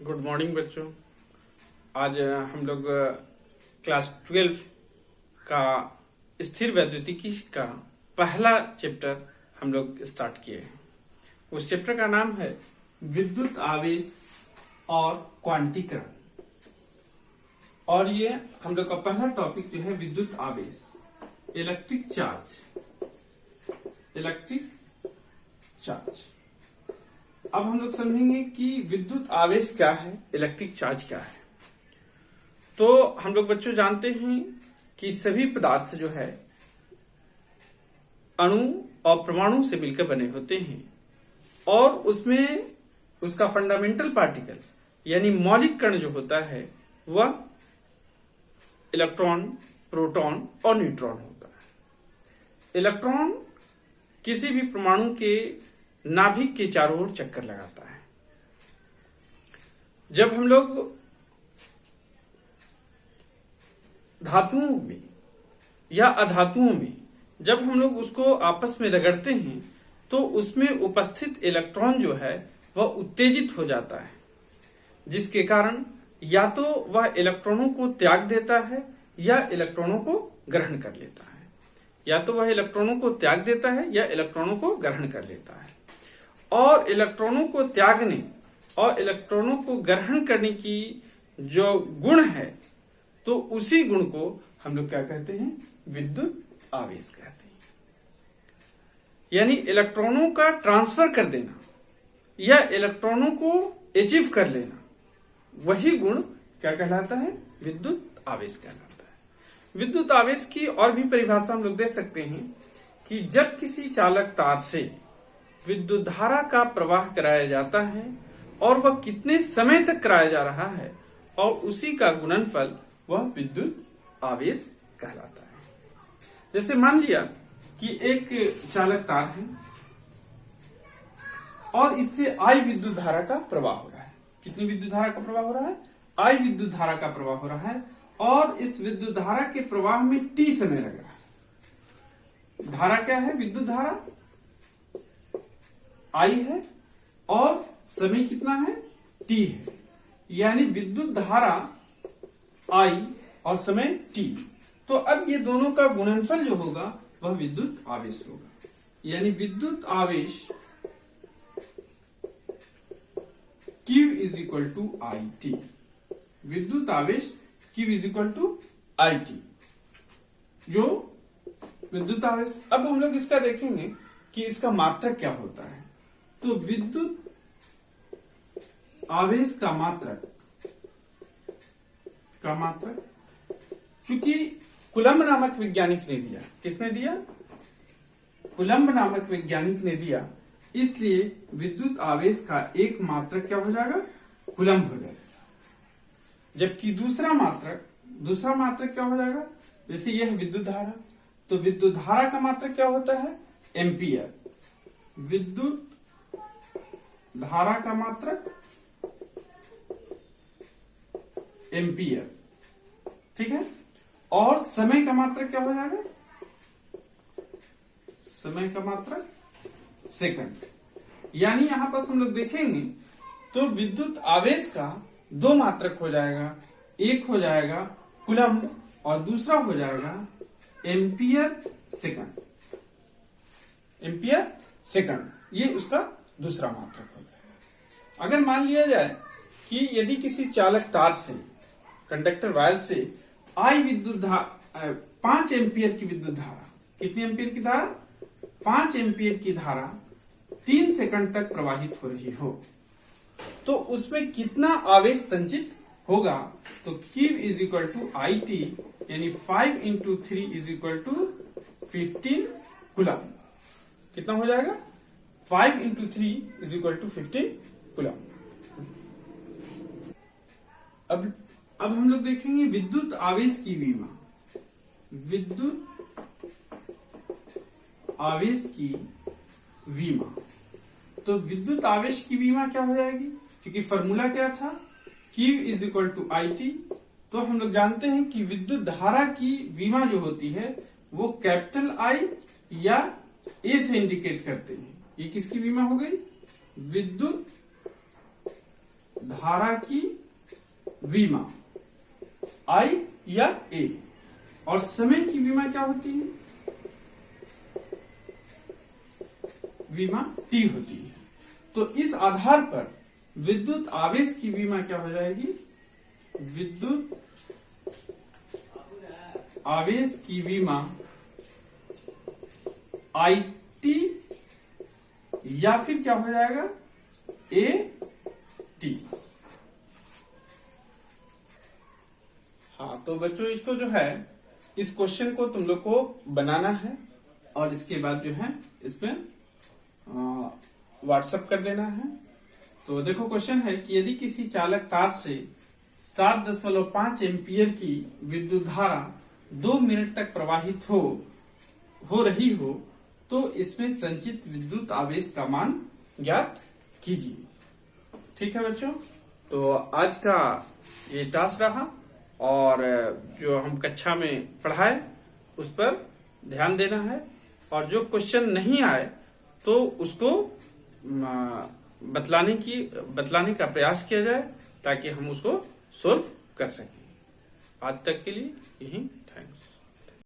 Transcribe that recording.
Good morning बच्चों। आज हम लोग क्लास 12 का स्थिर वैद्युतिकी का पहला चैप्टर हम लोग स्टार्ट किए हैं। उस चैप्टर का नाम है विद्युत आवेश और क्वांटीकरण। और ये हम लोग का पहला टॉपिक जो है विद्युत आवेश, इलेक्ट्रिक चार्ज। अब हम लोग समझेंगे कि विद्युत आवेश क्या है, इलेक्ट्रिक चार्ज क्या है। तो हम लोग बच्चों जानते हैं कि सभी पदार्थ जो है अणु और परमाणु से मिलकर बने होते हैं और उसमें उसका फंडामेंटल पार्टिकल यानी मौलिक कण जो होता है वह इलेक्ट्रॉन, प्रोटॉन और न्यूट्रॉन होता है। इलेक्ट्रॉन किसी भी परमाणु के नाभिक के चारों ओर चक्कर लगाता है। जब हम लोग धातुओं में या अधातुओं में जब हम लोग उसको आपस में रगड़ते हैं तो उसमें उपस्थित इलेक्ट्रॉन जो है वह उत्तेजित हो जाता है, जिसके कारण या तो वह इलेक्ट्रॉनों को त्याग देता है या इलेक्ट्रॉनों को ग्रहण कर लेता है, या तो वह इलेक्ट्रॉनों को त्याग देता है या इलेक्ट्रॉनों को ग्रहण कर लेता है। और इलेक्ट्रॉनों को त्यागने और इलेक्ट्रॉनों को ग्रहण करने की जो गुण है तो उसी गुण को हम लोग क्या कहते हैं, विद्युत आवेश कहते हैं। यानी इलेक्ट्रॉनों का ट्रांसफर कर देना या इलेक्ट्रॉनों को अचीव कर लेना, वही गुण क्या कहलाता है, विद्युत आवेश कहलाता है। विद्युत आवेश की और भी परिभाषा हम लोग दे सकते हैं कि जब किसी चालक तार से विद्युत धारा का प्रवाह कराया जाता है और वह कितने समय तक कराया जा रहा है और उसी का गुणनफल वह विद्युत आवेश कहलाता है। जैसे मान लिया कि एक चालक तार है और इससे आई विद्युत धारा का प्रवाह हो रहा है। कितनी विद्युत धारा का प्रवाह हो रहा है, आई विद्युत धारा का प्रवाह हो रहा है और इस विद्युत धारा के प्रवाह में टी समय लग रहा है। धारा क्या है, विद्युत धारा आई है और समय कितना है, टी है। यानी विद्युत धारा आई और समय टी। तो अब ये दोनों का गुणनफल जो होगा वह विद्युत आवेश होगा। यानी विद्युत आवेश Q is equal to I T. विद्युत आवेश Q is equal to I T, जो विद्युत आवेश। अब हम लोग इसका देखेंगे कि इसका मात्रक क्या होता है। तो विद्युत आवेश का मात्रक क्योंकि कुलम्ब नामक वैज्ञानिक ने दिया, किसने दिया, कुलम्ब नामक वैज्ञानिक ने दिया, इसलिए विद्युत आवेश का एक मात्रक क्या हो जाएगा, कुलम्ब हो जाएगा। जबकि दूसरा मात्रक क्या हो जाएगा, जैसे यह है विद्युत धारा, तो विद्युत धारा का मात्रक क्या होता है, एम्पियर। विद्युत धारा का मात्रक एम्पियर, ठीक है। और समय का मात्रक क्या हो जाएगा, समय का मात्रक सेकंड। यानी यहां पर हम लोग देखेंगे तो विद्युत आवेश का दो मात्रक हो जाएगा, एक हो जाएगा कुलम्ब और दूसरा हो जाएगा एम्पियर सेकंड। ये उसका दूसरा मात्रक हो जाएगा। अगर मान लिया जाए कि यदि किसी चालक तार से, कंडक्टर वायर से आई विद्युत धारा 5 एम्पियर की विद्युत धारा, कितनी एम्पियर की धारा, 5 एम्पियर की धारा 3 सेकंड तक प्रवाहित हो रही हो, तो उसमें कितना आवेश संचित होगा। तो Q is equal to I T, यानी 5 into 3 is equal to 15 coulomb. कितना हो जाएगा, 5 into 3 is equal to 15 coulomb. अब हम लोग देखेंगे विद्युत आवेश की विमा। विद्युत आवेश की विमा, तो विद्युत आवेश की विमा क्या हो जाएगी, क्योंकि फॉर्मूला क्या था, Q is equal to I T. तो हम लोग जानते हैं कि विद्युत धारा की विमा जो होती है वो कैपिटल आई या ए से इंडिकेट करते हैं। ये किसकी विमा हो गई, विद्युत धारा की विमा आई या ए, और समय की विमा क्या होती है? विमा टी होती है। तो इस आधार पर विद्युत आवेश की विमा क्या हो जाएगी? विद्युत आवेश की विमा आई टी या फिर क्या हो जाएगा? A T. हाँ, तो बच्चों इसको जो है, इस क्वेश्चन को तुम लोग को बनाना है और इसके बाद जो है इस पे व्हाट्सएप कर देना है। तो देखो क्वेश्चन है कि यदि किसी चालक तार से 7.5 एम्पियर की विद्युत धारा 2 मिनट तक प्रवाहित हो रही हो तो इसमें संचित विद्युत आवेश का मान ज्ञात कीजिए। ठीक है बच्चों, तो आज का ये टास्क रहा और जो हम कक्षा में पढ़ाए उस पर ध्यान देना है, और जो क्वेश्चन नहीं आए तो उसको बतलाने का प्रयास किया जाए ताकि हम उसको सोल्व कर सकें। आज तक के लिए यही।